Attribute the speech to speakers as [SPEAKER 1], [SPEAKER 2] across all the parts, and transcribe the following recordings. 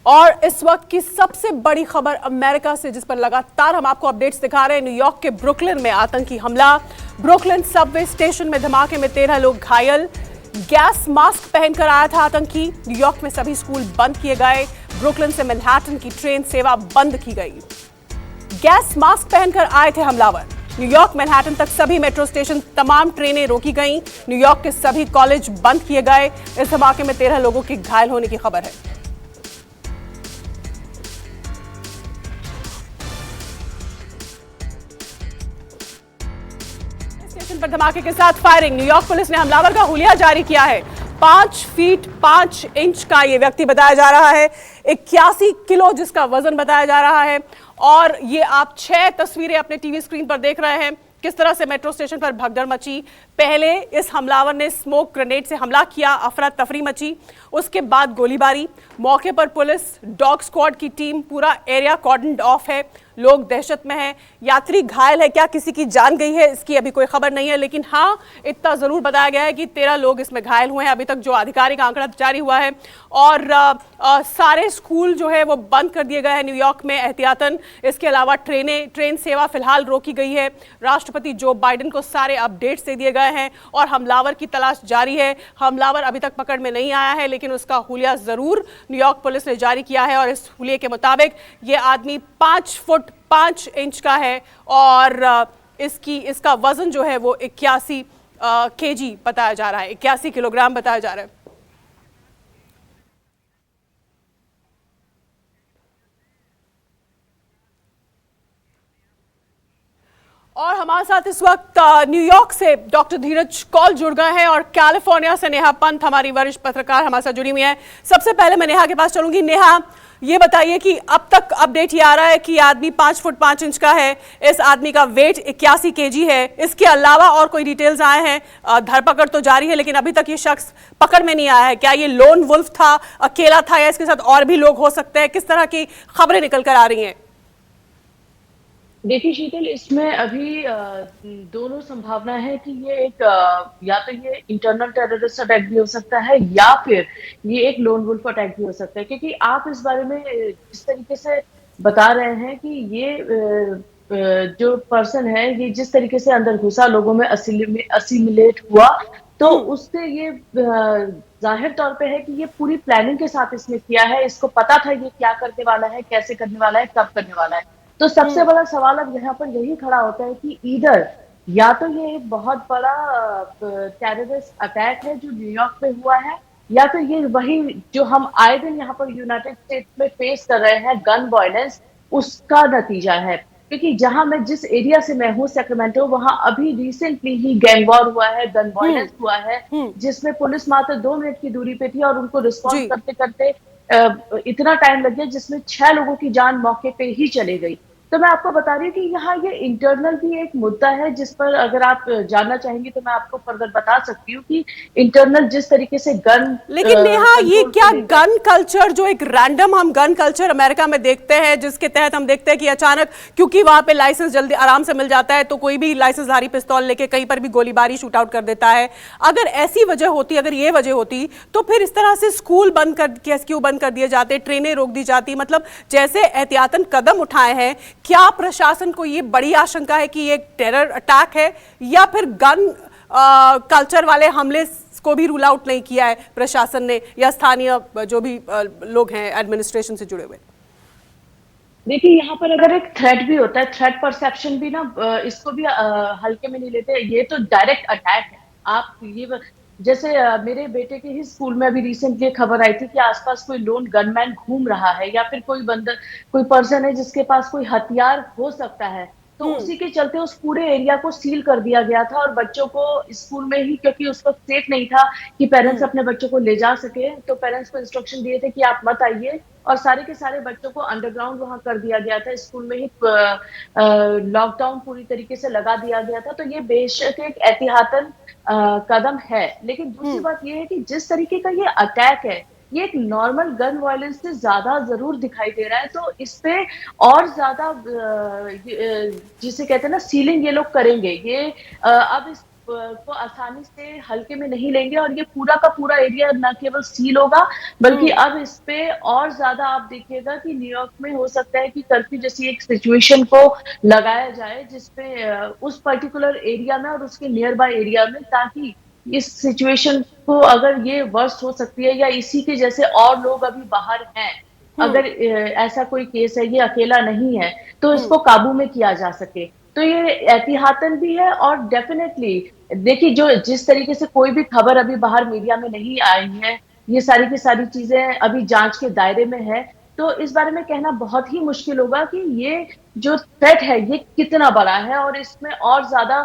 [SPEAKER 1] और इस वक्त की सबसे बड़ी खबर अमेरिका से, जिस पर लगातार हम आपको अपडेट्स दिखा रहे हैं। न्यूयॉर्क के ब्रुकलिन में आतंकी हमला, ब्रुकलिन सबवे स्टेशन में धमाके में 13 लोग घायल। गैस मास्क पहनकर आया था आतंकी। न्यूयॉर्क में सभी स्कूल बंद किए गए। ब्रुकलिन से मैनहट्टन की ट्रेन सेवा बंद की गई। गैस मास्क पहनकर आए थे हमलावर। न्यूयॉर्क मैनहट्टन तक सभी मेट्रो स्टेशन, तमाम ट्रेनें रोकी गईं। न्यूयॉर्क के सभी कॉलेज बंद किए गए। इस धमाके में 13 लोगों के घायल होने की खबर है। स्टेशन पर धमाके के साथ फायरिंग। न्यूयॉर्क पुलिस ने हमलावर का हुलिया जारी किया है। 5 फीट 5 इंच का यह व्यक्ति बताया जा रहा है, 81 किलो जिसका वजन बताया जा रहा है। और ये आप 6 तस्वीरें अपने टीवी स्क्रीन पर देख रहे हैं, किस तरह से मेट्रो स्टेशन पर भगदड़ मची। पहले इस हमलावर ने स्मोक ग्रेनेड से हमला किया, अफरा तफरी मची, उसके बाद गोलीबारी। मौके पर पुलिस, डॉग स्क्वाड की टीम, पूरा एरिया कॉर्डन्ड ऑफ है। लोग दहशत में हैं। यात्री घायल है, क्या किसी की जान गई है इसकी अभी कोई खबर नहीं है, लेकिन हाँ इतना जरूर बताया गया है कि 13 लोग इसमें घायल हुए हैं। अभी तक जो आधिकारिक आंकड़ा जारी हुआ है। और सारे स्कूल जो है वो बंद कर दिए गए हैं न्यूयॉर्क में एहतियातन। इसके अलावा ट्रेन सेवा फिलहाल रोकी गई है। राष्ट्रपति जो बाइडेन को सारे अपडेट्स दे दिए गए हैं और हमलावर की तलाश जारी है। हमलावर अभी तक पकड़ में नहीं आया है, लेकिन उसका हुलिया जरूर न्यूयॉर्क पुलिस ने जारी किया है। और इस हुलिये के मुताबिक ये आदमी 5 फुट 5 इंच का है और इसका वजन जो है वो 81 केजी बताया जा रहा है, 81 किलोग्राम बताया जा रहा है। और हमारे साथ इस वक्त न्यूयॉर्क से डॉक्टर धीरज कौल जुड़ गए हैं और कैलिफोर्निया से नेहा पंत हमारी वरिष्ठ पत्रकार हमारे साथ जुड़ी हुई है। सबसे पहले मैं नेहा के पास चलूंगी। नेहा, ये बताइए कि अब तक अपडेट ये आ रहा है कि आदमी 5 फुट 5 इंच का है, इस आदमी का वेट 81 केजी है। इसके अलावा और कोई डिटेल्स आए हैं? धरपकड़ तो जारी है, लेकिन अभी तक ये शख्स पकड़ में नहीं आया है। क्या ये लोन वुल्फ था, अकेला था, या इसके साथ और भी लोग हो सकते हैं? किस तरह की खबरें निकल कर आ रही हैं?
[SPEAKER 2] देखिए शीतल, इसमें अभी दोनों संभावना है कि ये एक या तो ये इंटरनल टेररिस्ट अटैक भी हो सकता है या फिर ये एक लोन वुल्फ अटैक भी हो सकता है, क्योंकि आप इस बारे में जिस तरीके से बता रहे हैं कि ये जो पर्सन है ये जिस तरीके से अंदर घुसा, लोगों में असिमिलेट हुआ, तो उससे ये जाहिर तौर पे है कि ये पूरी प्लानिंग के साथ इसने किया है। इसको पता था ये क्या करने वाला है, कैसे करने वाला है, कब करने वाला है। तो सबसे बड़ा सवाल अब यहाँ पर यही खड़ा होता है कि इधर या तो ये एक बहुत बड़ा टेररिस्ट अटैक है जो न्यूयॉर्क में हुआ है, या तो ये वही जो हम आए दिन यहाँ पर यूनाइटेड स्टेट्स में फेस कर रहे हैं, गन वायलेंस, उसका नतीजा है। क्योंकि जहां मैं जिस एरिया से मैं हूँ, सैक्रामेंटो, वहां अभी रिसेंटली ही गैंग वॉर हुआ है, गन वायलेंस हुआ है, जिसमें पुलिस मात्र 2 मिनट की दूरी पे थी और उनको रिस्पॉन्स करते करते इतना टाइम लग गया जिसमें 6 लोगों की जान मौके पे ही चली गई। तो मैं आपको बता रही हूँ कि यहाँ ये इंटरनल भी एक मुद्दा है, जिस पर अगर आप जानना चाहेंगे तो मैं आपको फर्दर बता सकती हूँ कि इंटरनल जिस तरीके से गन,
[SPEAKER 1] लेकिन नेहा, ये क्या गन कल्चर, जो एक रैंडम हम गन कल्चर अमेरिका में देखते हैं, जिसके तहत हम देखते हैं कि अचानक, क्योंकि वहां पे लाइसेंस जल्दी आराम से मिल जाता है, तो कोई भी लाइसेंसधारी पिस्तौल लेके कहीं पर भी गोलीबारी शूट आउट कर देता है। अगर ऐसी वजह होती, अगर ये वजह होती, तो फिर इस तरह से स्कूल बंद कर, क्यों बंद कर दिए जाते, ट्रेनें रोक दी जाती? मतलब जैसे एहतियातन कदम उठाए हैं, क्या प्रशासन को ये बड़ी आशंका है कि ये एक टेरर अटैक है, या फिर गन कल्चर वाले हमले को भी रूल आउट नहीं किया है प्रशासन ने या स्थानीय जो भी लोग हैं एडमिनिस्ट्रेशन से जुड़े हुए?
[SPEAKER 2] देखिए, यहाँ पर अगर एक थ्रेट भी होता है, थ्रेट परसेप्शन भी ना, इसको भी हल्के में नहीं लेते। ये तो डायरेक्ट अटैक है। आप ये जैसे मेरे बेटे के ही स्कूल में अभी रिसेंटली खबर आई थी कि आसपास कोई लोन गनमैन घूम रहा है, या फिर कोई बंदा, कोई पर्सन है जिसके पास कोई हथियार हो सकता है। तो उसी के चलते उस पूरे एरिया को सील कर दिया गया था और बच्चों को स्कूल में ही, क्योंकि उस वक्त सेफ नहीं था कि पेरेंट्स अपने बच्चों को ले जा सके, तो पेरेंट्स को इंस्ट्रक्शन दिए थे कि आप मत आइए, और सारे के सारे बच्चों को अंडरग्राउंड वहां कर दिया गया था। स्कूल में ही लॉकडाउन पूरी तरीके से लगा दिया गया था। तो ये बेशक एक एहतियातन कदम है, लेकिन दूसरी बात ये है कि जिस तरीके का ये अटैक है, ये एक नॉर्मल गन वायलेंस से ज्यादा जरूर दिखाई दे रहा है। तो इस पे और ज्यादा जिसे कहते हैं ना, सीलिंग ये लोग करेंगे। ये अब इस को आसानी से हल्के में नहीं लेंगे और ये पूरा का पूरा एरिया न केवल सील होगा, बल्कि अब इस पे और ज्यादा आप देखिएगा कि न्यूयॉर्क में हो सकता है कि कर्फ्यू जैसी एक सिचुएशन को लगाया जाए, जिसपे उस पर्टिकुलर एरिया में और उसके नियर बाय एरिया में, ताकि इस सिचुएशन को, अगर ये वर्स्ट हो सकती है या इसी के जैसे और लोग अभी बाहर हैं, अगर ऐसा कोई केस है, ये अकेला नहीं है, तो इसको काबू में किया जा सके। तो ये एहतियातन भी है, और डेफिनेटली देखिए, जो जिस तरीके से कोई भी खबर अभी बाहर मीडिया में नहीं आई है, ये सारी की सारी चीजें अभी जांच के दायरे में है, तो इस बारे में कहना बहुत ही मुश्किल होगा कि ये जो थ्रेट है ये कितना बड़ा है, और इसमें और ज्यादा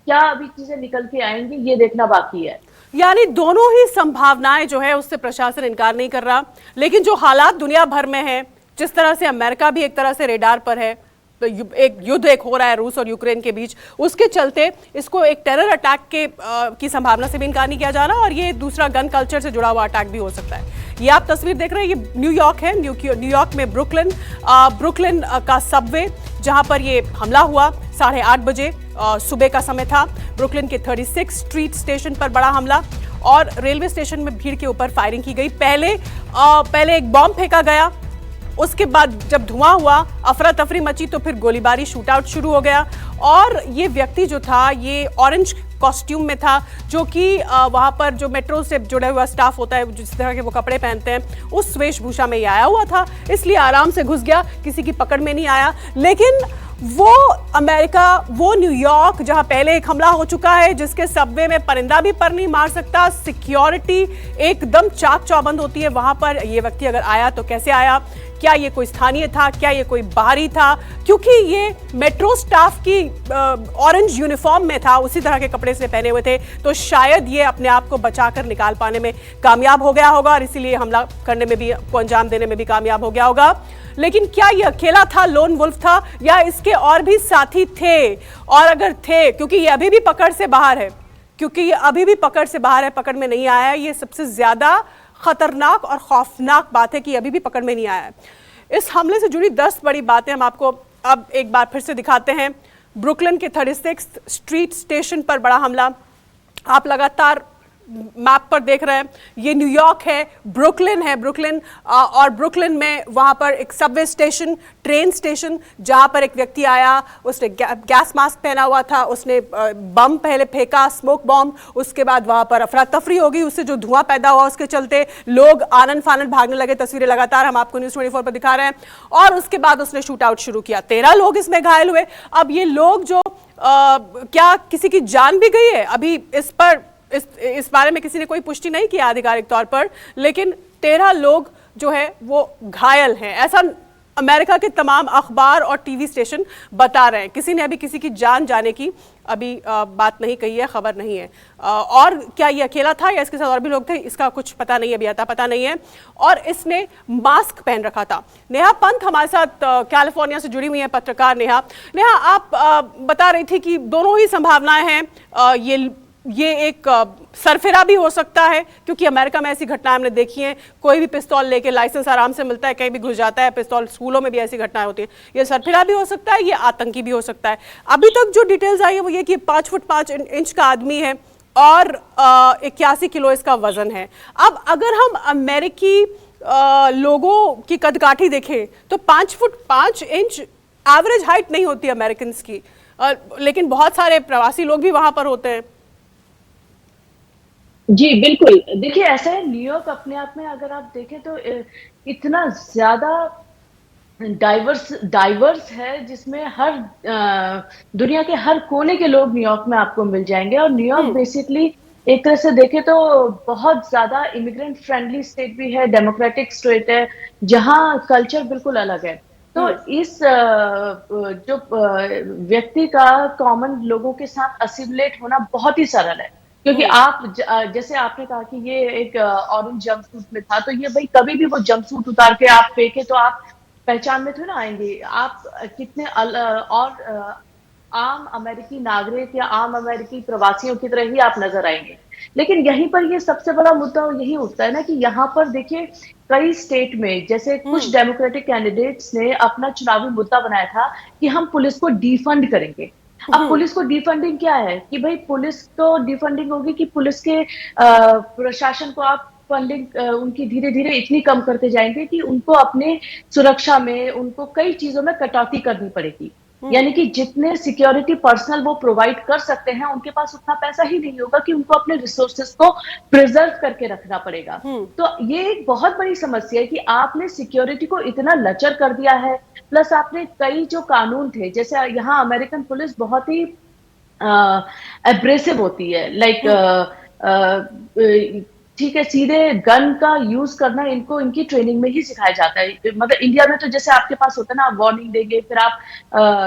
[SPEAKER 2] क्या अभी चीजें निकल के आएंगी, ये देखना बाकी है।
[SPEAKER 1] यानी दोनों ही संभावनाएं जो है उससे प्रशासन इनकार नहीं कर रहा, लेकिन जो हालात दुनिया भर में है, जिस तरह से अमेरिका भी एक तरह से रेडार पर है, तो एक युद्ध एक हो रहा है रूस और यूक्रेन के बीच, उसके चलते इसको एक टेरर अटैक की संभावना से भी इनकार नहीं किया जा रहा, और ये दूसरा गन कल्चर से जुड़ा हुआ अटैक भी हो सकता है। ये आप तस्वीर देख रहे हैं, ये न्यूयॉर्क है, न्यूयॉर्क में ब्रुकलिन का सबवे, जहां पर ये हमला हुआ 8:30 बजे सुबह का समय था। ब्रुकलिन के 36 स्ट्रीट स्टेशन पर बड़ा हमला, और रेलवे स्टेशन में भीड़ के ऊपर फायरिंग की गई। पहले एक बॉम्ब फेंका गया, उसके बाद जब धुआं हुआ, अफरा तफरी मची, तो फिर गोलीबारी, शूटआउट शुरू हो गया। और ये व्यक्ति जो था, ये ऑरेंज कॉस्ट्यूम में था, जो कि वहां पर जो मेट्रो से जुड़ा हुआ स्टाफ होता है, जिस तरह के वो कपड़े पहनते हैं, उस वेशभूषा में ये आया हुआ था, इसलिए आराम से घुस गया, किसी की पकड़ में नहीं आया। लेकिन वो अमेरिका, वो न्यूयॉर्क, जहां पहले एक हमला हो चुका है, जिसके सबवे में परिंदा भी पर नहीं मार सकता, सिक्योरिटी एकदम चाक चौबंद होती है, वहां पर ये व्यक्ति अगर आया तो कैसे आया? क्या ये कोई स्थानीय था? क्या ये कोई बाहरी था? क्योंकि ये मेट्रो स्टाफ की ऑरेंज यूनिफॉर्म में था, उसी तरह के कपड़े से पहने हुए थे, तो शायद ये अपने आप को बचाकर निकाल पाने में कामयाब हो गया होगा, और इसीलिए हमला करने में भी, को अंजाम देने में भी कामयाब हो गया होगा। लेकिन क्या ये अकेला था, लोन वुल्फ था, या इसके और भी साथी थे? और अगर थे, क्योंकि ये अभी भी पकड़ से बाहर है, पकड़ में नहीं आया है, ये सबसे ज्यादा खतरनाक और खौफनाक बात है कि अभी भी पकड़ में नहीं आया है। इस हमले से जुड़ी 10 बड़ी बातें हम आपको अब एक बार फिर से दिखाते हैं। ब्रुकलिन के 36 स्ट्रीट स्टेशन पर बड़ा हमला, आप लगातार मैप पर देख रहे हैं, ये न्यूयॉर्क है, ब्रुकलिन है, और ब्रुकलिन में वहां पर एक सबवे स्टेशन, ट्रेन स्टेशन, जहां पर एक व्यक्ति आया, उसने गैस मास्क पहना हुआ था, उसने बम पहले फेंका, स्मोक बॉम्ब, उसके बाद वहां पर अफरा तफरी हो गई, उससे जो धुआं पैदा हुआ उसके चलते लोग आनन फानन भागने लगे। तस्वीरें लगातार हम आपको न्यूज़ 24 पर दिखा रहे हैं, और उसके बाद उसने शूट आउट शुरू किया, 13 लोग इसमें घायल हुए। अब ये लोग जो क्या किसी की जान भी गई है? अभी इस बारे में किसी ने कोई पुष्टि नहीं किया आधिकारिक तौर पर, लेकिन 13 लोग जो है वो घायल हैं, ऐसा अमेरिका के तमाम अखबार और टीवी स्टेशन बता रहे हैं। किसी ने अभी किसी की जान जाने की अभी बात नहीं कही है, खबर नहीं है। और क्या ये अकेला था या इसके साथ और भी लोग थे, इसका कुछ पता नहीं है, अभी आता पता नहीं है। और इसने मास्क पहन रखा था। नेहा पंत हमारे साथ कैलिफोर्निया से जुड़ी हुई है, पत्रकार नेहा। आप बता रही थी कि दोनों ही संभावनाएं हैं, ये एक सरफिरा भी हो सकता है, क्योंकि अमेरिका में ऐसी घटनाएं हमने देखी हैं, कोई भी पिस्तौल लेके, लाइसेंस आराम से मिलता है, कहीं भी घुस जाता है पिस्तौल, स्कूलों में भी ऐसी घटनाएं होती हैं। ये सरफिरा भी हो सकता है, ये आतंकी भी हो सकता है। अभी तक जो डिटेल्स आई है वो ये कि 5 फुट 5 इंच का आदमी है, और 81 किलो इसका वजन है। अब अगर हम अमेरिकी लोगों की कदकाठी देखें तो 5 फुट 5 इंच एवरेज हाइट नहीं होती अमेरिकन की, लेकिन बहुत सारे प्रवासी लोग भी वहां पर होते हैं।
[SPEAKER 2] जी बिल्कुल, देखिए ऐसा है, न्यूयॉर्क अपने आप में अगर आप देखें तो इतना ज्यादा डाइवर्स है, जिसमें हर दुनिया के हर कोने के लोग न्यूयॉर्क में आपको मिल जाएंगे। और न्यूयॉर्क बेसिकली एक तरह से देखें तो बहुत ज्यादा इमिग्रेंट फ्रेंडली स्टेट भी है, डेमोक्रेटिक स्टेट है, जहां कल्चर बिल्कुल अलग है। तो इस जो व्यक्ति का कॉमन लोगों के साथ असिमुलेट होना बहुत ही सरल है, क्योंकि आप जैसे आपने कहा कि ये एक ऑरेंज जंपसूट में था, तो ये भाई कभी भी वो जंपसूट उतार के आप फेंके तो आप पहचान में थोड़ी ना आएंगे। आप कितने और आम अमेरिकी नागरिक या आम अमेरिकी प्रवासियों की तरह ही आप नजर आएंगे। लेकिन यहीं पर ये सबसे बड़ा मुद्दा यही उठता है ना कि यहाँ पर देखिए, कई स्टेट में जैसे कुछ डेमोक्रेटिक कैंडिडेट्स ने अपना चुनावी मुद्दा बनाया था कि हम पुलिस को डिफंड करेंगे, अब पुलिस को डिफंडिंग क्या है कि भाई पुलिस तो डिफंडिंग होगी कि पुलिस के प्रशासन को आप फंडिंग उनकी धीरे धीरे इतनी कम करते जाएंगे कि उनको अपने सुरक्षा में उनको कई चीजों में कटौती करनी पड़ेगी। यानी कि जितने सिक्योरिटी पर्सनल वो प्रोवाइड कर सकते हैं उनके पास उतना पैसा ही नहीं होगा कि उनको अपने रिसोर्सेस को प्रिजर्व करके रखना पड़ेगा। तो ये एक बहुत बड़ी समस्या है कि आपने सिक्योरिटी को इतना लचर कर दिया है, प्लस आपने कई जो कानून थे, जैसे यहाँ अमेरिकन पुलिस बहुत ही एब्रेसिव होती है, ठीक है, सीधे गन का यूज करना इनको इनकी ट्रेनिंग में ही सिखाया जाता है। मतलब इंडिया में तो जैसे आपके पास होता है ना, आप वार्निंग देंगे फिर आप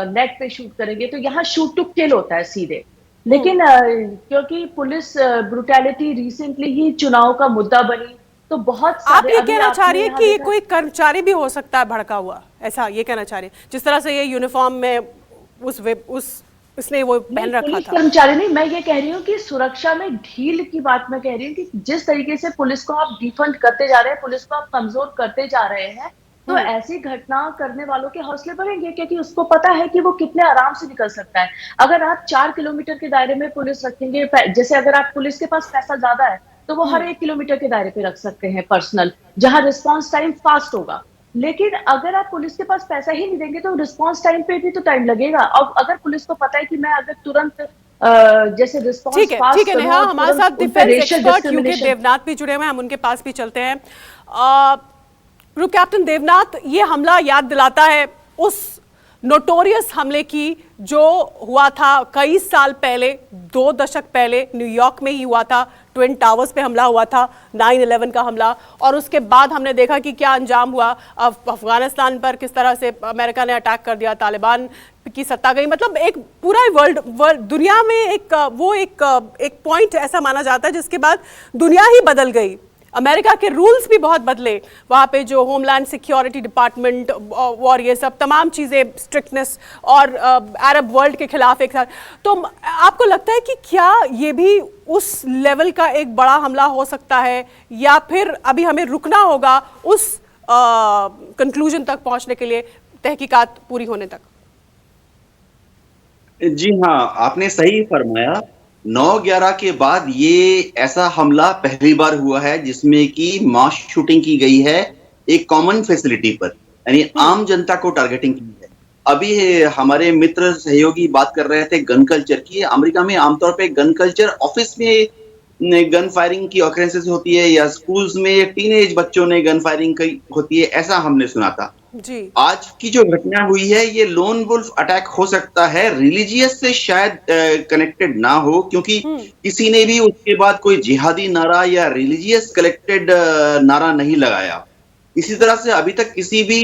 [SPEAKER 2] नेट पे शूट करेंगे, तो यहाँ शूट टू किल होता है सीधे। लेकिन क्योंकि पुलिस ब्रुटैलिटी रिसेंटली ही चुनाव का मुद्दा बनी, तो बहुत
[SPEAKER 1] आप ये कहना चाह रही है कि ये कोई कर्मचारी भी हो सकता है भड़का हुआ, ऐसा ये कहना चाह रही है? जिस तरह से ये यूनिफॉर्म में उसने वो पहन रखा था।
[SPEAKER 2] कर्मचारी नहीं, मैं ये कह रही हूँ कि सुरक्षा में ढील की बात मैं कह रही हूँ कि जिस तरीके से पुलिस को आप डिफंड करते जा रहे हैं, पुलिस को आप कमजोर करते जा रहे हैं, तो ऐसी घटना करने वालों के हौसले बढ़ेंगे, क्योंकि उसको पता है कि वो कितने आराम से निकल सकता है। अगर आप 4 किलोमीटर के दायरे में पुलिस रखेंगे, जैसे अगर आप पुलिस के पास पैसा ज्यादा है तो वो हर 1 किलोमीटर के दायरे पे रख सकते हैं पर्सनल, जहां रिस्पॉन्स टाइम फास्ट होगा। लेकिन अगर आप पुलिस के पास पैसा ही नहीं देंगे तो रिस्पांस टाइम पे भी तो टाइम लगेगा। और अगर पुलिस को पता है कि मैं अगर तुरंत जैसे रिस्पांस फास्ट
[SPEAKER 1] ठीक है नेहा, हमारे साथ डिफेंस एक्सपर्ट यूके देवनाथ भी जुड़े हुए हैं, हम उनके पास भी चलते हैं। ग्रुप कैप्टन देवनाथ, ये हमला याद दिलाता है उस नोटोरियस हमले की जो हुआ था कई साल पहले, 2 दशक पहले न्यूयॉर्क में ही हुआ था। ट्विन टावर्स पे हमला हुआ था, 9/11 का हमला, और उसके बाद हमने देखा कि क्या अंजाम हुआ। अफगानिस्तान पर किस तरह से अमेरिका ने अटैक कर दिया, तालिबान की सत्ता गई। मतलब एक पूरा वर्ल्ड दुनिया में एक पॉइंट ऐसा माना जाता है जिसके बाद दुनिया ही बदल गई। अमेरिका के रूल्स भी बहुत बदले, वहाँ पे जो होमलैंड सिक्योरिटी डिपार्टमेंट और ये सब तमाम चीज़ें, स्ट्रिक्टनेस और अरब वर्ल्ड के खिलाफ एक साथ। तो आपको लगता है कि क्या ये भी उस लेवल का एक बड़ा हमला हो सकता है, या फिर अभी हमें रुकना होगा उस कंक्लूजन तक पहुँचने के लिए, तहकीकात पूरी होने तक?
[SPEAKER 3] जी हाँ, आपने सही फरमाया। 9/11 के बाद ये ऐसा हमला पहली बार हुआ है जिसमें कि मास शूटिंग की गई है एक कॉमन फैसिलिटी पर, यानी आम जनता को टारगेटिंग की है। अभी हमारे मित्र सहयोगी बात कर रहे थे गन कल्चर की। अमेरिका में आमतौर पे गन कल्चर ऑफिस में गन फायरिंग की ऑकरेंसेस होती है, या स्कूल्स में टीनेज बच्चों ने गन फायरिंग की होती है, ऐसा हमने सुना था।
[SPEAKER 1] जी।
[SPEAKER 3] आज की जो घटना हुई है ये लोन वुल्फ अटैक हो सकता है, रिलीजियस से शायद कनेक्टेड ना हो, क्योंकि किसी ने भी उसके बाद कोई जिहादी नारा या रिलीजियस कलेक्टेड नारा नहीं लगाया। इसी तरह से अभी तक किसी भी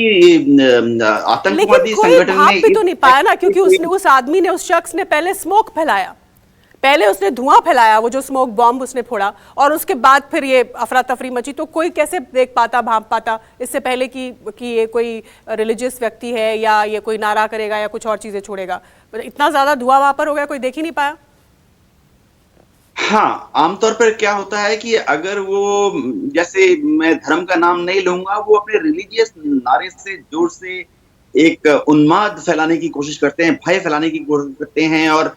[SPEAKER 3] आतंकवादी संगठन ने
[SPEAKER 1] भी तो नहीं पाया ना, क्योंकि उसने, उस आदमी ने, उस शख्स ने पहले स्मोक फैलाया, पहले उसने धुआं फैलाया, वो जो स्मोक बॉम्ब उसने फोड़ा, और उसके बाद फिर ये अफरा तफरी मची। तो कोई कैसे देख पाता, भांप पाता इससे पहले कि ये कोई रिलीजियस व्यक्ति है या ये कोई नारा करेगा या कुछ और चीजें छोड़ेगा? इतना ज्यादा धुआं वहां पर हो गया, कोई देख ही नहीं पाया।
[SPEAKER 3] हाँ, आमतौर पर क्या होता है कि अगर वो, जैसे मैं धर्म का नाम नहीं लूंगा, वो अपने रिलीजियस नारे से जोर से एक उन्माद फैलाने की कोशिश करते हैं, भय फैलाने की कोशिश करते हैं, और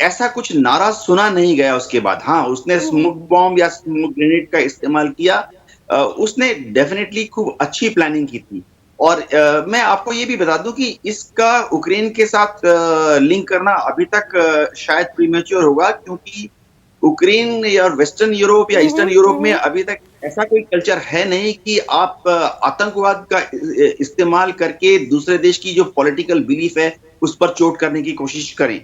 [SPEAKER 3] ऐसा कुछ नारा सुना नहीं गया उसके बाद। हाँ, उसने स्मोक बॉम्ब या स्मोक ग्रेनेड का इस्तेमाल किया, उसने डेफिनेटली खूब अच्छी प्लानिंग की थी। और मैं आपको ये भी बता दूं कि इसका यूक्रेन के साथ लिंक करना अभी तक शायद प्रीमेच्योर होगा, क्योंकि यूक्रेन या वेस्टर्न यूरोप या ईस्टर्न यूरोप में अभी तक ऐसा कोई कल्चर है नहीं कि आप आतंकवाद का इस्तेमाल करके दूसरे देश की जो पॉलिटिकल बिलीफ है उस पर चोट करने की कोशिश करें।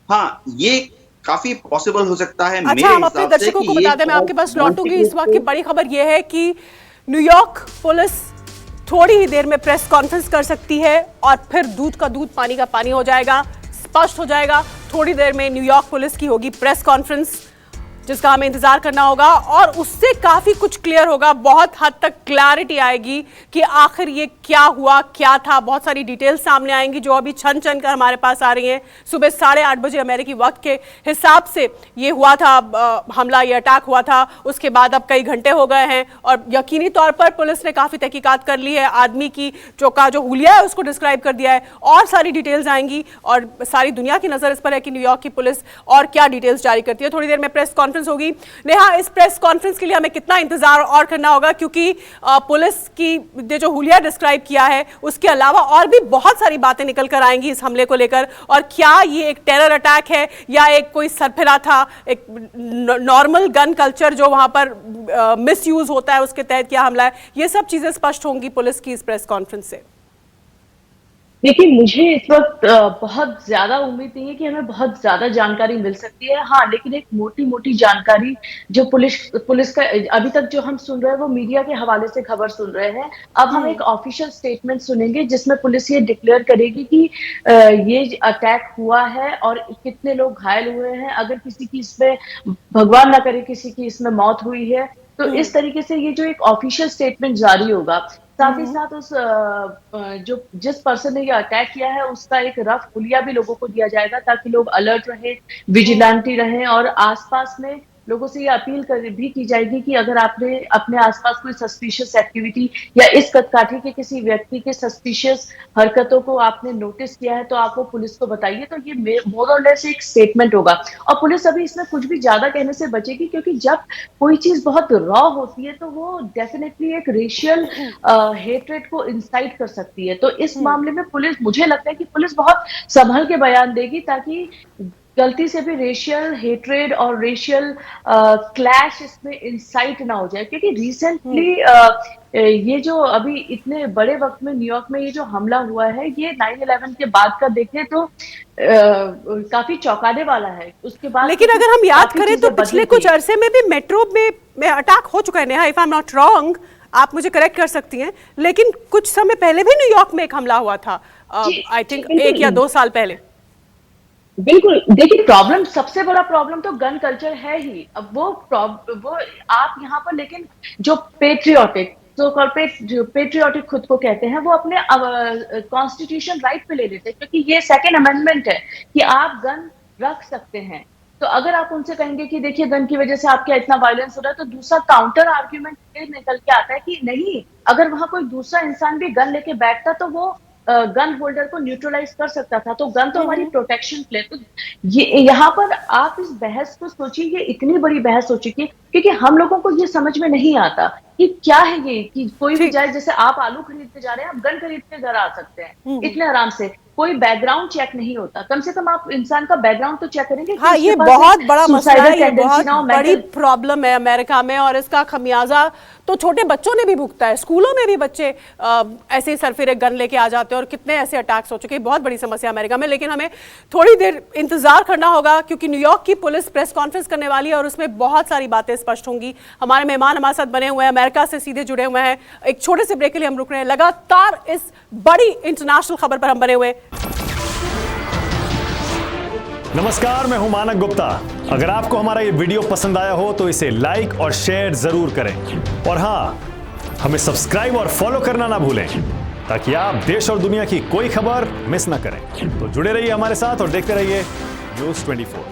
[SPEAKER 3] हाँ, ये काफी पॉसिबल हो सकता है।
[SPEAKER 1] अच्छा, हम अपने दर्शकों को बता दें, मैं आपके पास लौटूंगी। इस वक्त की बड़ी खबर यह है कि न्यूयॉर्क पुलिस थोड़ी ही देर में प्रेस कॉन्फ्रेंस कर सकती है और फिर दूध का दूध पानी का पानी हो जाएगा, स्पष्ट हो जाएगा। थोड़ी देर में न्यूयॉर्क पुलिस की होगी प्रेस कॉन्फ्रेंस, जिसका हमें इंतजार करना होगा और उससे काफी कुछ क्लियर होगा, बहुत हद तक क्लैरिटी आएगी कि आखिर ये क्या हुआ, क्या था। बहुत सारी डिटेल्स सामने आएंगी जो अभी छन छन कर हमारे पास आ रही हैं। सुबह 8:30 बजे अमेरिकी वक्त के हिसाब से ये हुआ था हमला, ये अटैक हुआ था। उसके बाद अब कई घंटे हो गए हैं और यकीनी तौर पर पुलिस ने काफी तहकीकात कर ली है। आदमी की जो हुलिया है उसको डिस्क्राइब कर दिया है और सारी डिटेल्स आएंगी और सारी दुनिया की नजर इस पर है कि न्यूयॉर्क की पुलिस और क्या डिटेल्स जारी करती है। थोड़ी देर में प्रेस कॉन्फ्रेंस होगी। नेहा, इस प्रेस कॉन्फ्रेंस के लिए हमें कितना इंतजार और करना होगा, क्योंकि पुलिस की जो हुलिया डिस्क्राइब किया है उसके अलावा और भी बहुत सारी बातें निकल कर आएंगी इस हमले को लेकर। और क्या ये एक टेरर अटैक है या एक कोई सरफिरा था, एक नॉर्मल गन कल्चर जो वहां पर मिस यूज होता है उसके तहत क्या हमला है, ये सब चीजें स्पष्ट होंगी पुलिस की इस प्रेस कॉन्फ्रेंस से।
[SPEAKER 2] देखिए, मुझे इस वक्त बहुत ज्यादा उम्मीद नहीं है कि हमें बहुत ज्यादा जानकारी मिल सकती है। हाँ, लेकिन एक मोटी मोटी जानकारी जो पुलिस का अभी तक जो हम सुन रहे हैं वो मीडिया के हवाले से खबर सुन रहे हैं। अब हम एक ऑफिशियल स्टेटमेंट सुनेंगे जिसमें पुलिस ये डिक्लेयर करेगी कि ये अटैक हुआ है और कितने लोग घायल हुए हैं। अगर किसी की इसमें, भगवान ना करे, किसी की इसमें मौत हुई है तो इस तरीके से ये जो एक ऑफिशियल स्टेटमेंट जारी होगा। साथ ही साथ उस जिस पर्सन ने ये अटैक किया है उसका एक रफ हुलिया भी लोगों को दिया जाएगा ताकि लोग अलर्ट रहें, विजिलेंटी रहें। और आसपास में लोगों से ये अपील भी की जाएगी कि अगर आपने अपने आसपास कोई सस्पिशियस एक्टिविटी या इस कदकाठी के किसी व्यक्ति के सस्पिशियस हरकतों को आपने नोटिस किया है तो आप वो पुलिस को बताइए। तो ये मोर और लेस एक स्टेटमेंट होगा और पुलिस अभी इसमें कुछ भी ज्यादा कहने से बचेगी, क्योंकि जब कोई चीज बहुत रॉ होती है तो वो डेफिनेटली एक रेशियल हेट्रेड को इंसाइट कर सकती है। तो इस मामले में पुलिस, मुझे लगता है कि पुलिस बहुत संभल के बयान देगी ताकि गलती से भी रेशियल हेट्रेड और रेशियल क्लैश इसमें इंसाइट ना हो जाए। क्योंकि रिसेंटली ये जो अभी इतने बड़े वक्त में न्यूयॉर्क में ये जो हमला हुआ है, ये 9/11 के बाद का देखें तो काफी चौंकाने वाला है। उसके बाद
[SPEAKER 1] लेकिन अगर हम याद करें तो पिछले कुछ अरसे में भी मेट्रो में अटैक हो चुका है। Neha, if I am not wrong, आप मुझे करेक्ट कर सकती हैं, लेकिन कुछ समय पहले भी न्यूयॉर्क में एक हमला हुआ था, आई थिंक 1 या 2 साल पहले।
[SPEAKER 2] बिल्कुल, देखिए, प्रॉब्लम, सबसे बड़ा प्रॉब्लम तो गन कल्चर है ही। अब वो आप यहाँ पर, लेकिन जो पेट्रियोटिक, जो पेट्रियोटिक खुद को कहते हैं, वो अपने कॉन्स्टिट्यूशन राइट पे ले लेते हैं, क्योंकि ये सेकेंड अमेंडमेंट है कि आप गन रख सकते हैं। तो अगर आप उनसे कहेंगे कि देखिए गन की वजह से आपके इतना वायलेंस हो रहा है, तो दूसरा काउंटर आर्ग्यूमेंट ये निकल के आता है कि नहीं, अगर वहां कोई दूसरा इंसान भी गन लेके बैठता तो वो गन होल्डर को न्यूट्रलाइज कर सकता था। तो गन तो हमारी प्रोटेक्शन प्ले। तो ये यहाँ पर आप इस बहस को सोचिए, ये इतनी बड़ी बहस हो चुकी है क्योंकि हम लोगों को ये समझ में नहीं आता कि क्या है ये, कि कोई भी जाए, जैसे आप आलू खरीदते जा रहे हैं, आप गन खरीद के घर आ सकते हैं इतने आराम से। कोई बैकग्राउंड चेक नहीं होता, कम से कम आप इंसान का बैकग्राउंड तो चेक करेंगे।
[SPEAKER 1] हाँ, ये बहुत बड़ा मसला है, ये बहुत बड़ी प्रॉब्लम है अमेरिका में और इसका खमियाजा तो छोटे बच्चों ने भी भुगता है। स्कूलों में भी बच्चे ऐसे ही सरफिरे गन लेके आ जाते हैं और कितने ऐसे अटैक्स हो चुके हैं। बहुत बड़ी समस्या अमेरिका में, लेकिन हमें थोड़ी देर इंतजार करना होगा क्योंकि न्यूयॉर्क की पुलिस प्रेस कॉन्फ्रेंस करने वाली है और उसमें बहुत सारी बातें स्पष्ट होंगी। हमारे मेहमान हमारे साथ बने हुए हैं, अमेरिका से सीधे जुड़े हुए हैं। एक छोटे से ब्रेक के लिए हम रुक रहे हैं, लगातार इस बड़ी इंटरनेशनल खबर पर हम बने हुए।
[SPEAKER 4] नमस्कार, मैं हूं मानक गुप्ता। अगर आपको हमारा ये वीडियो पसंद आया हो तो इसे लाइक और शेयर जरूर करें और हाँ, हमें सब्सक्राइब और फॉलो करना ना भूलें ताकि आप देश और दुनिया की कोई खबर मिस ना करें। तो जुड़े रहिए हमारे साथ और देखते रहिए न्यूज़ 24।